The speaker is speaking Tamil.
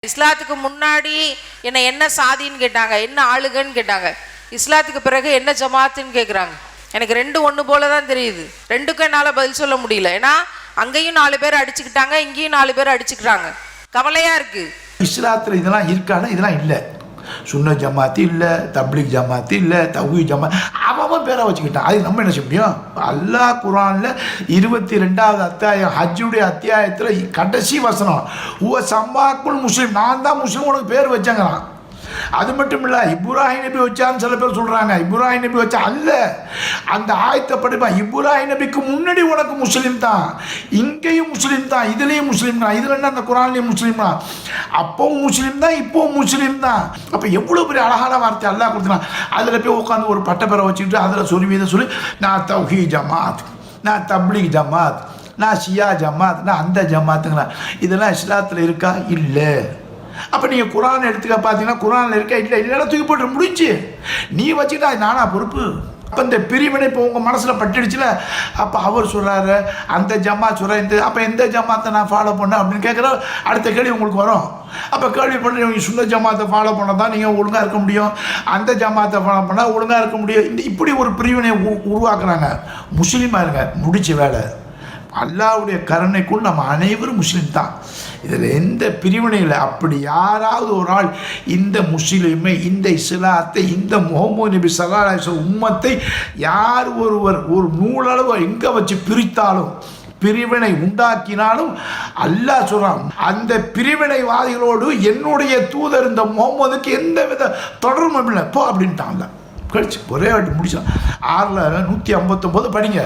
இஸ்லாத்துக்கு முன்னாடி என்ன சாதின்னு கேட்டாங்க, என்ன ஆளுகன்னு கேட்டாங்க. இஸ்லாத்துக்கு பிறகு என்ன ஜமாத்துன்னு கேட்குறாங்க. எனக்கு ரெண்டு ஒன்று போல தான் தெரியுது. ரெண்டுக்கும் என்னால் பதில் சொல்ல முடியல. ஏன்னா அங்கேயும் 4 பேர் அடிச்சுக்கிட்டாங்க, இங்கேயும் 4 பேர் அடிச்சுக்கிறாங்க. கவலையாக இருக்குது. இஸ்லாத்தில் இதெல்லாம் இருக்கான இதெல்லாம் இல்லை. சுன்ன ஜமாத்து இல்லை, தப்லீக் ஜமாத்து இல்லை, தௌஹீத் ஜமாத் அவன் பேரை வச்சுக்கிட்டான். அது நம்ம என்ன செய்ய முடியும்? அல்லாஹ் குர்ஆனில் 22வது அத்தியாயம் ஹஜ்ஜுடைய அத்தியாயத்தில் கடைசி வசனம், உவ சம்மாக்குள் முஸ்லீம், நான் தான் முஸ்லீம் உனக்கு பேர் வச்சேங்கிறான். அது மட்டும் இல்லை, இப்ராஹிம் நபி வச்சான்னு சில பேர் சொல்கிறாங்க. இப்ராஹிம் நபி வச்சா அல்ல, அந்த ஆயத்தை படிப்பா. இப்ராஹிம் நபிக்கு முன்னாடி உனக்கு முஸ்லீம் தான், இங்கேயும் முஸ்லீம் தான், இதுலேயும் முஸ்லீம் தான், இதில் என்ன அந்த குர்ஆன்லேயும் முஸ்லீம் தான். அப்பவும் முஸ்லீம் தான், இப்போவும் முஸ்லீம் தான். அப்போ எவ்வளோ பெரிய அழகான வார்த்தை அல்லாஹ் கொடுத்துனான். அதில் போய் உட்காந்து ஒரு பட்டப்பேரை வச்சுக்கிட்டு அதில் சொல்லி இதை சொல்லி, நான் தௌஹீத் ஜமாத், நான் தப்லீக் ஜமாத், நான் ஷியா ஜமாத், நான் அந்த ஜமாத்துங்களா. இதெல்லாம் இஸ்லாத்தில் இருக்கா? இல்லை. அப்போ நீங்கள் குர்ஆன் எடுத்துக்க பார்த்தீங்கன்னா குர்ஆனில் இருக்கா? இல்லை. இல்லைன்னா தூக்கி போட்டு முடிச்சு நீ வச்சுக்கிட்டா நானா பொறுப்பு? அப்போ இந்த பிரிவினை இப்போ உங்கள் மனசில் பட்டுடுச்சுல. அப்போ அவர் சொல்கிறாரு அந்த ஜமாத் சொல்கிற இந்த, அப்போ எந்த ஜமாத்தை நான் ஃபாலோ பண்ணேன் அப்படின்னு கேட்குற அடுத்த கேள்வி உங்களுக்கு வரும். அப்போ கேள்வி பண்ணி நீங்கள் சுன்ன ஜமாத்தை ஃபாலோ பண்ணால் தான் நீங்கள் ஒழுங்காக இருக்க முடியும், அந்த ஜமாத்தை ஃபாலோ பண்ணால் ஒழுங்காக இருக்க முடியும். இப்படி ஒரு பிரிவினை உருவாக்குறாங்க. முஸ்லீமாக இருங்க, முடிச்ச வேலை. அல்லாஹ்வுடைய கருணைக்குள் நம்ம அனைவரும் முஸ்லீம் தான். இதில் எந்த பிரிவினையில் அப்படி யாராவது ஒரு ஆள் இந்த முஸ்லீமை, இந்த இஸ்லாத்தை, இந்த முஹம்மது நபி ஸல்லல்லாஹு அலைஹி வஸல்லம் உம்மத்தை யார் ஒருவர் ஒரு நூலளவு எங்கே வச்சு பிரித்தாலும், பிரிவினை உண்டாக்கினாலும் அல்லாஹ் சொல்றான், அந்த பிரிவினைவாதிகளோடு என்னுடைய தூதர் இந்த முஹம்மதுக்கு எந்த வித தொடர்பும் இல்லை போ அப்படின்ட்டான். கழிச்சு ஒரே வாட்டி முடிச்சான். 6ல் 159 படிங்க.